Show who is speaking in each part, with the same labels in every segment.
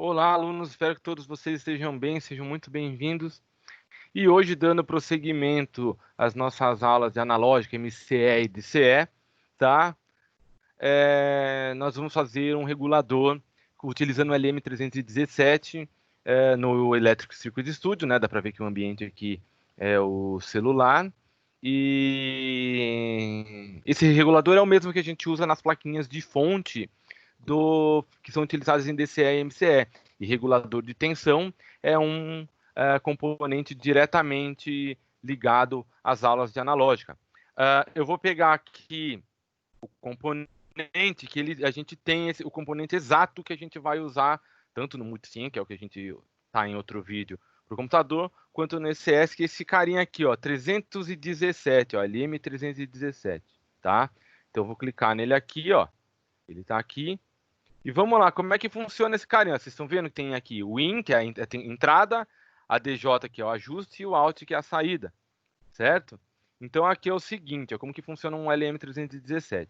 Speaker 1: Olá, alunos, espero que todos vocês estejam bem, sejam muito bem-vindos. E hoje, dando prosseguimento às nossas aulas de analógica, MCE e DCE, tá? Nós vamos fazer um regulador utilizando o LM317 no Electric Circuit Studio, né? Dá para ver que o ambiente aqui é o celular. E esse regulador é o mesmo que a gente usa nas plaquinhas de fonte que são utilizadas em DCE e MCE. E regulador de tensão é um componente diretamente ligado às aulas de analógica. Eu vou pegar aqui o componente a gente tem o componente exato que a gente vai usar tanto no Multisim, que é o que a gente está em outro vídeo para o computador, quanto no ECS, que é esse carinha aqui, ó, 317, ó, LM317, tá? Então eu vou clicar nele aqui, ó, ele está aqui. E vamos lá, como é que funciona esse carinha? Vocês estão vendo que tem aqui o IN, que é a entrada, a DJ, que é o ajuste, e o OUT, que é a saída, certo? Então aqui é o seguinte, ó, como que funciona um LM317.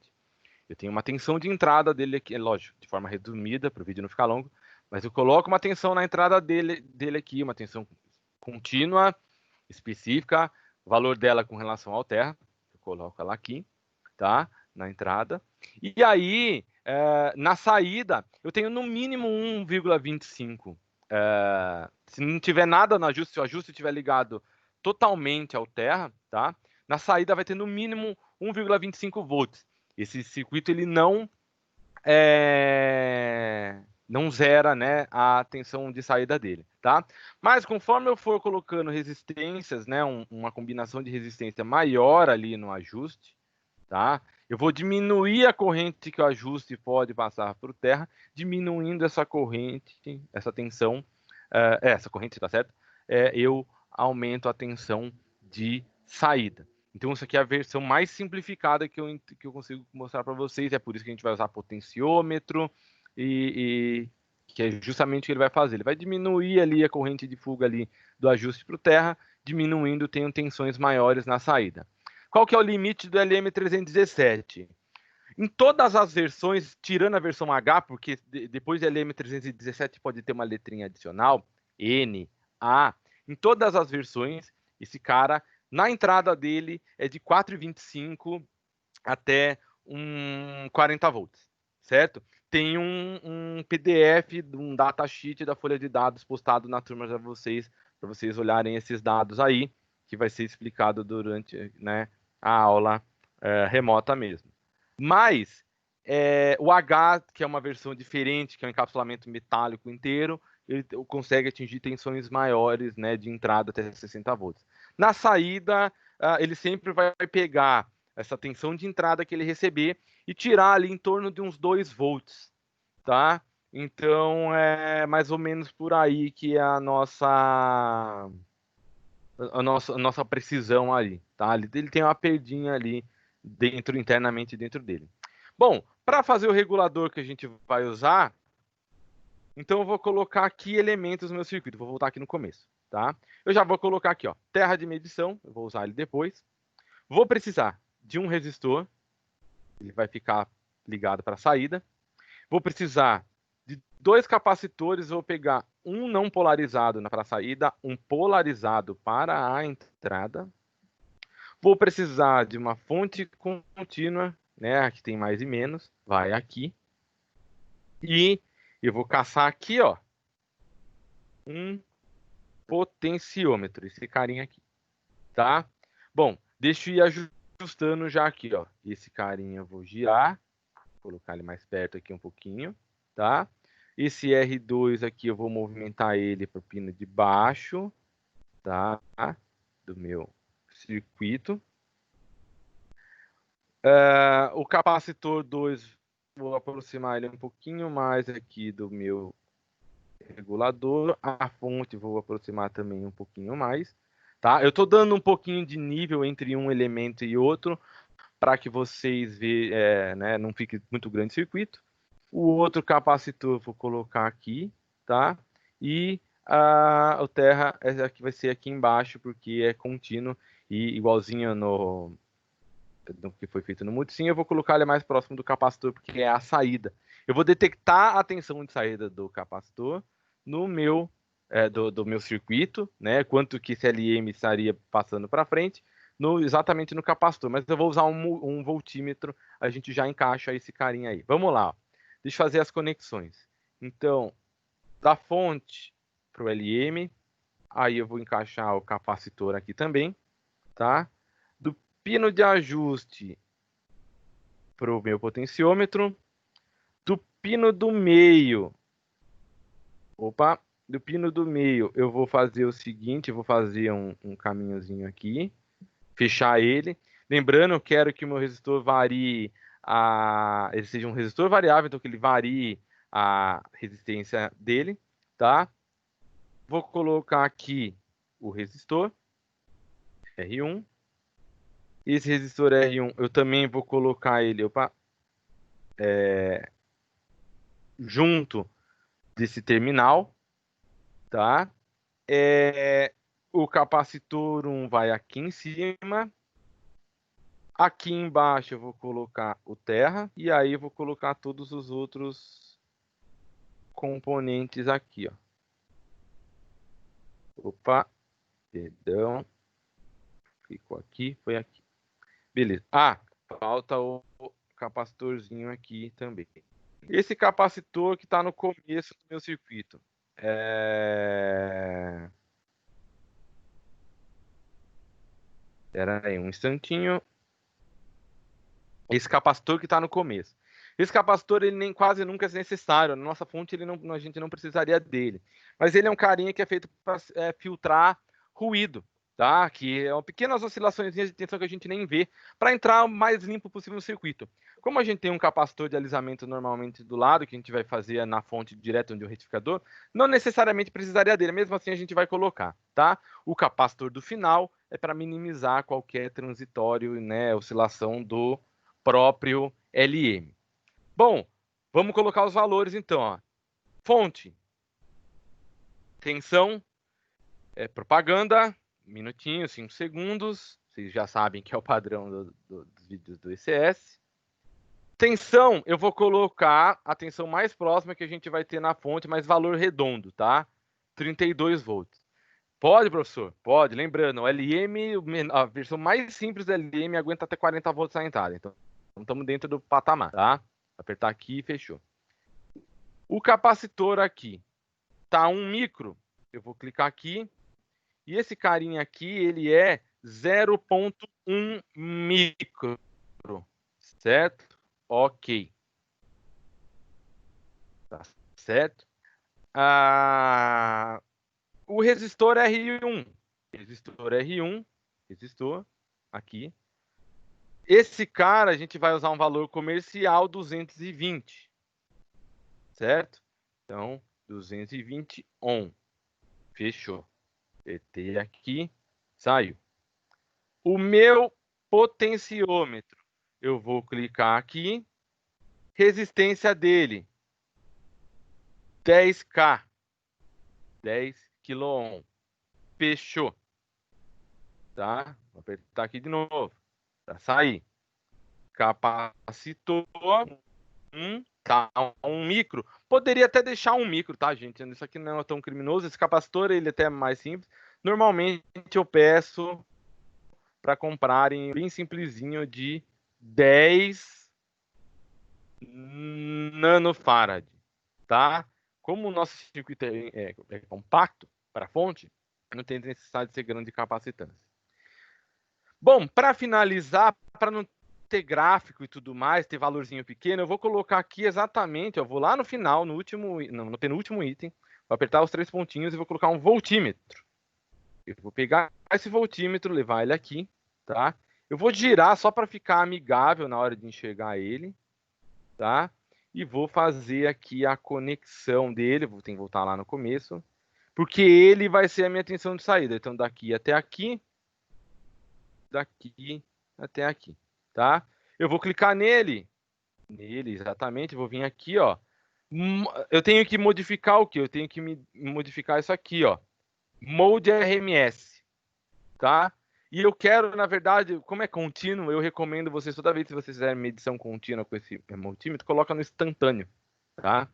Speaker 1: Eu tenho uma tensão de entrada dele aqui, lógico, de forma resumida, para o vídeo não ficar longo, mas eu coloco uma tensão na entrada dele aqui, uma tensão contínua, específica, o valor dela com relação ao terra, eu coloco ela aqui, tá? Na entrada. E aí, na saída, eu tenho no mínimo 1,25. Se não tiver nada no ajuste, se o ajuste estiver ligado totalmente ao terra, tá? Na saída vai ter no mínimo 1,25 volts. Esse circuito ele não zera, né, a tensão de saída dele, tá? Mas conforme eu for colocando resistências, né, uma combinação de resistência maior ali no ajuste, tá? Eu vou diminuir a corrente que o ajuste pode passar para o terra, diminuindo essa corrente, essa tensão, essa corrente, tá certo? Eu aumento a tensão de saída. Então, isso aqui é a versão mais simplificada que eu consigo mostrar para vocês. É por isso que a gente vai usar potenciômetro e que é justamente o que ele vai fazer. Ele vai diminuir ali a corrente de fuga ali do ajuste para o terra, diminuindo, tenho tensões maiores na saída. Qual que é o limite do LM317? Em todas as versões, tirando a versão H, porque depois do LM317 pode ter uma letrinha adicional, N, A, em todas as versões, esse cara, na entrada dele, é de 4,25 até 40 volts, certo? Tem um PDF, um datasheet da folha de dados postado na turma para vocês olharem esses dados aí, que vai ser explicado durante, né, a aula remota mesmo. Mas o H, que é uma versão diferente, que é um encapsulamento metálico inteiro, ele consegue atingir tensões maiores, né, de entrada até 60 volts. Na saída, ele sempre vai pegar essa tensão de entrada que ele receber e tirar ali em torno de uns 2 volts, tá? Então, é mais ou menos por aí que é a nossa precisão ali, tá? Ele tem uma perdinha ali internamente dentro dele. Bom, para fazer o regulador que a gente vai usar, então eu vou colocar aqui elementos no meu circuito. Vou voltar aqui no começo, tá? Eu já vou colocar aqui, ó, terra de medição. Eu vou usar ele depois. Vou precisar de um resistor. Ele vai ficar ligado para a saída. Vou precisar de 2 capacitores. Vou pegar um não polarizado para a saída, um polarizado para a entrada. Vou precisar de uma fonte contínua, né? Aqui tem mais e menos. Vai aqui. E eu vou caçar aqui, ó, um potenciômetro, esse carinha aqui, tá? Bom, deixa eu ir ajustando já aqui, ó. Esse carinha eu vou girar, colocar ele mais perto aqui um pouquinho, tá? Esse R2 aqui eu vou movimentar ele para o pino de baixo, tá? Do meu circuito. O capacitor 2, vou aproximar ele um pouquinho mais aqui do meu regulador. A fonte vou aproximar também um pouquinho mais, tá? Eu estou dando um pouquinho de nível entre um elemento e outro para que vocês vejam, né, não fique muito grande o circuito. O outro capacitor vou colocar aqui, tá? E o terra aqui vai ser aqui embaixo porque é contínuo e igualzinho no que foi feito no Multisim, eu vou colocar ele mais próximo do capacitor porque é a saída. Eu vou detectar a tensão de saída do capacitor, no meu do meu circuito, né? Quanto que esse LM estaria passando para frente, exatamente no capacitor. Mas eu vou usar um voltímetro, a gente já encaixa esse carinha aí. Vamos lá. Deixa eu fazer as conexões. Então, da fonte para o LM, aí eu vou encaixar o capacitor aqui também, tá? Do pino de ajuste para o meu potenciômetro, do pino do meio, do pino do meio eu vou fazer o seguinte, eu vou fazer um caminhozinho aqui, fechar ele. Lembrando, eu quero que o meu resistor varie, ele seja um resistor variável, então que ele varie a resistência dele, tá? Vou colocar aqui o resistor R1. Esse resistor R1 eu também vou colocar ele, junto desse terminal, tá? O capacitor 1 vai aqui em cima. Aqui embaixo eu vou colocar o terra. E aí eu vou colocar todos os outros componentes aqui, ó. Opa, perdão. Clicou aqui, foi aqui. Beleza. Falta o capacitorzinho aqui também. Esse capacitor que está no começo do meu circuito. Espera aí um instantinho. Esse capacitor que está no começo. Esse capacitor ele nem quase nunca é necessário. Na nossa fonte a gente não precisaria dele. Mas ele é um carinha que é feito para filtrar ruído, tá? Que é pequenas oscilações de tensão que a gente nem vê, para entrar o mais limpo possível no circuito. Como a gente tem um capacitor de alisamento normalmente do lado, que a gente vai fazer na fonte direto onde o retificador, não necessariamente precisaria dele. Mesmo assim a gente vai colocar, tá? O capacitor do final é para minimizar qualquer transitório, né, oscilação do próprio LM. Bom, vamos colocar os valores então. Ó. Fonte, tensão, propaganda, minutinho, 5 segundos. Vocês já sabem que é o padrão dos vídeos do ECS. Tensão, eu vou colocar a tensão mais próxima que a gente vai ter na fonte, mas valor redondo, tá? 32 volts. Pode, professor? Pode. Lembrando, o LM, a versão mais simples do LM aguenta até 40 volts na entrada. Então, estamos dentro do patamar, tá? Apertar aqui e fechou. O capacitor aqui tá 1 micro. Eu vou clicar aqui. E esse carinha aqui, ele é 0,1 micro. Certo? Ok. Tá certo? O resistor R1. Resistor R1. Resistor. Aqui. Esse cara, a gente vai usar um valor comercial 220. Certo? Então, 220 ohm. Fechou. Apertei aqui. Saiu. O meu potenciômetro. Eu vou clicar aqui. Resistência dele. 10K. 10 kΩ. Fechou. Tá? Vou apertar aqui de novo. Para sair. Capacitor. Tá, 1 micro. Poderia até deixar 1 micro, tá, gente? Isso aqui não é tão criminoso. Esse capacitor, ele até é mais simples. Normalmente eu peço para comprarem bem simplesinho de 10 nanofarad, tá? Como o nosso circuito é compacto para a fonte, não tem necessidade de ser grande capacitância. Bom, para finalizar, para não ter gráfico e tudo mais, ter valorzinho pequeno, eu vou colocar aqui exatamente, eu vou lá no final, no penúltimo item, vou apertar os 3 pontinhos e vou colocar um voltímetro. Eu vou pegar esse voltímetro, levar ele aqui, tá? Eu vou girar só para ficar amigável na hora de enxergar ele, tá? E vou fazer aqui a conexão dele, vou ter que voltar lá no começo, porque ele vai ser a minha tensão de saída. Então, daqui até aqui, daqui até aqui, tá? Eu vou clicar nele, exatamente, vou vir aqui, ó. Eu tenho que modificar o quê? Eu tenho que modificar isso aqui, ó. Mode RMS, tá? E eu quero, na verdade, como é contínuo, eu recomendo vocês, toda vez que vocês fizerem medição contínua com esse multímetro, coloca no instantâneo, tá?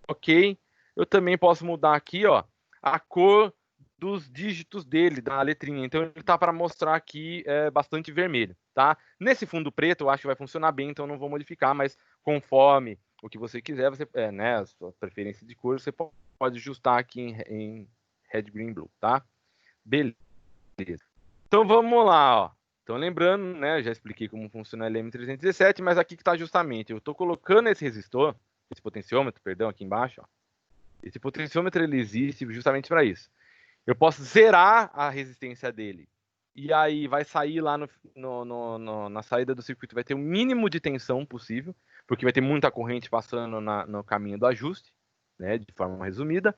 Speaker 1: Ok, eu também posso mudar aqui, ó, a cor dos dígitos dele, da letrinha. Então, ele está para mostrar aqui bastante vermelho, tá? Nesse fundo preto, eu acho que vai funcionar bem, então não vou modificar, mas conforme o que você quiser, você, né, a sua preferência de cor, você pode ajustar aqui em Red, Green, Blue, tá? Beleza. Então, vamos lá, ó. Então, lembrando, né, já expliquei como funciona a LM317, mas aqui que está justamente, eu estou colocando esse resistor, esse potenciômetro, perdão, aqui embaixo, ó. Esse potenciômetro, ele existe justamente para isso. Eu posso zerar a resistência dele. E aí vai sair lá na saída do circuito, vai ter o mínimo de tensão possível, porque vai ter muita corrente passando no caminho do ajuste, né, de forma resumida.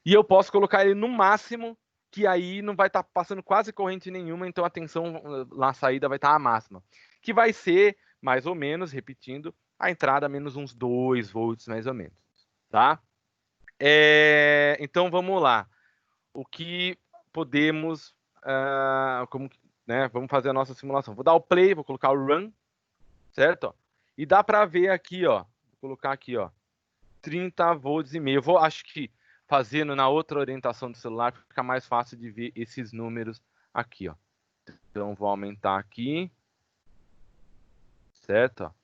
Speaker 1: E eu posso colocar ele no máximo, que aí não vai estar passando quase corrente nenhuma, então a tensão na saída vai estar a máxima. Que vai ser, mais ou menos, repetindo, a entrada menos uns 2 volts, mais ou menos. Tá? Então vamos lá. O que podemos, né, vamos fazer a nossa simulação. Vou dar o play, vou colocar o run, certo? E dá para ver aqui, ó, vou colocar aqui, ó, 30 volts e meio. Eu vou, acho que fazendo na outra orientação do celular fica mais fácil de ver esses números aqui, ó. Então vou aumentar aqui, certo?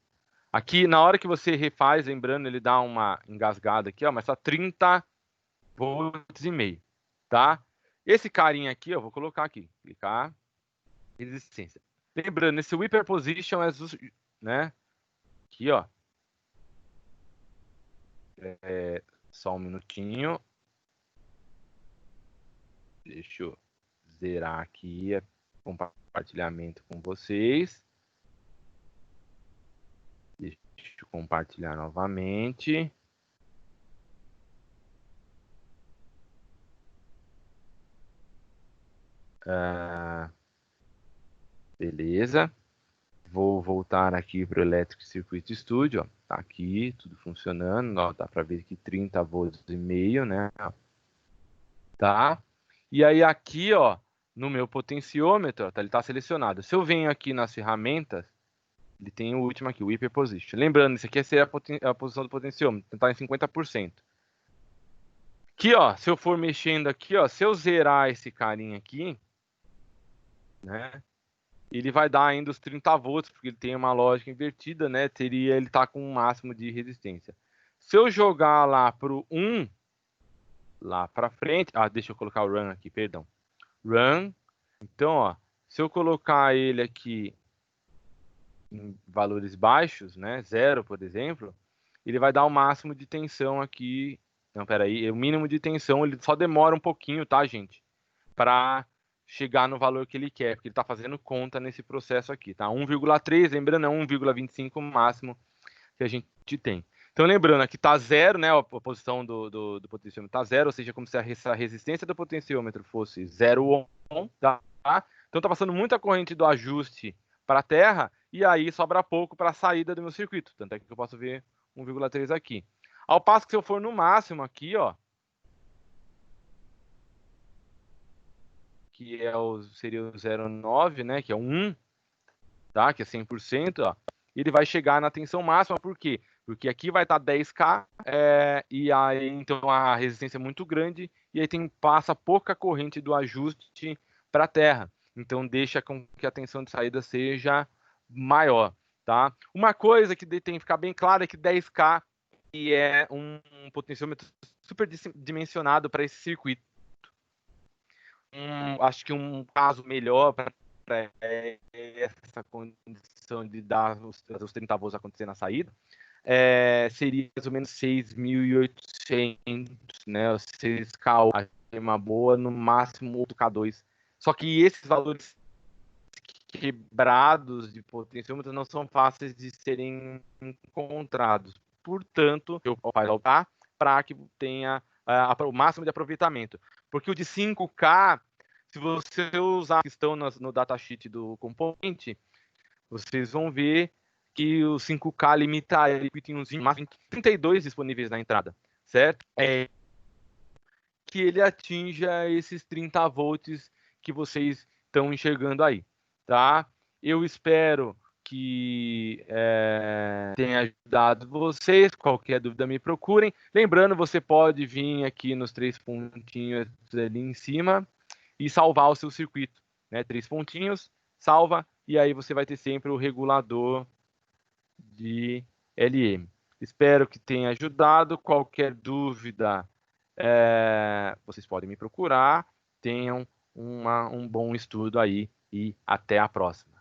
Speaker 1: Aqui na hora que você refaz, lembrando, ele dá uma engasgada aqui, ó, mas tá 30 volts e meio, tá? Esse carinha aqui, eu vou colocar aqui, clicar, resistência. Lembrando, esse Whipper Position é, né? Aqui, ó. Só um minutinho. Deixa eu zerar aqui o compartilhamento com vocês. Deixa eu compartilhar novamente. Beleza. Vou voltar aqui para o Electric Circuit Studio. Ó. Tá aqui, tudo funcionando. Ó, dá para ver que 30 volts e meio, né? Tá? E aí aqui, ó, no meu potenciômetro, ó, tá, ele está selecionado. Se eu venho aqui nas ferramentas, ele tem o último aqui, o Whipper Position. Lembrando, isso aqui é a posição do potenciômetro, está em 50%. Aqui, ó, se eu for mexendo aqui, ó, se eu zerar esse carinha aqui, né, ele vai dar ainda os 30 volts, porque ele tem uma lógica invertida, né, ele tá com um máximo de resistência. Se eu jogar lá pro 1, lá para frente, deixa eu colocar o run aqui, perdão. Run. Então, ó, se eu colocar ele aqui em valores baixos, né, 0, por exemplo, ele vai dar o máximo de tensão aqui. Não, peraí, o mínimo de tensão, ele só demora um pouquinho, tá, gente? Para chegar no valor que ele quer, porque ele está fazendo conta nesse processo aqui, tá? 1,3, lembrando, é 1,25 máximo que a gente tem. Então, lembrando, aqui está 0, né? A posição do potenciômetro está 0, ou seja, como se a resistência do potenciômetro fosse 0 ohm, tá? Então, está passando muita corrente do ajuste para a terra, e aí sobra pouco para a saída do meu circuito. Tanto é que eu posso ver 1,3 aqui. Ao passo que se eu for no máximo aqui, ó, que seria o 0,9, né? Que é o 1, tá? Que é 100%, ó. Ele vai chegar na tensão máxima, por quê? Porque aqui vai estar 10K, e aí então a resistência é muito grande, e aí passa pouca corrente do ajuste para a terra. Então deixa com que a tensão de saída seja maior, tá? Uma coisa que tem que ficar bem claro é que 10K e é um potenciômetro super dimensionado para esse circuito. Acho que um caso melhor para essa condição de dar os 30 volts acontecer na saída seria mais ou menos 6.800, né? 6K uma boa, no máximo 8K2. Só que esses valores quebrados de potenciômetro não são fáceis de serem encontrados. Portanto, eu posso voltar para que tenha o máximo de aproveitamento. Porque o de 5K, se você usar a questão no datasheet do componente, vocês vão ver que o 5K limita ele tem uns 32 disponíveis na entrada, certo? Que ele atinja esses 30 volts que vocês estão enxergando aí, tá? Eu espero que tenha ajudado vocês. Qualquer dúvida, me procurem. Lembrando, você pode vir aqui nos 3 pontinhos ali em cima e salvar o seu circuito, né? 3 pontinhos, salva, e aí você vai ter sempre o regulador de LM. Espero que tenha ajudado. Qualquer dúvida, vocês podem me procurar. Tenham um bom estudo aí e até a próxima.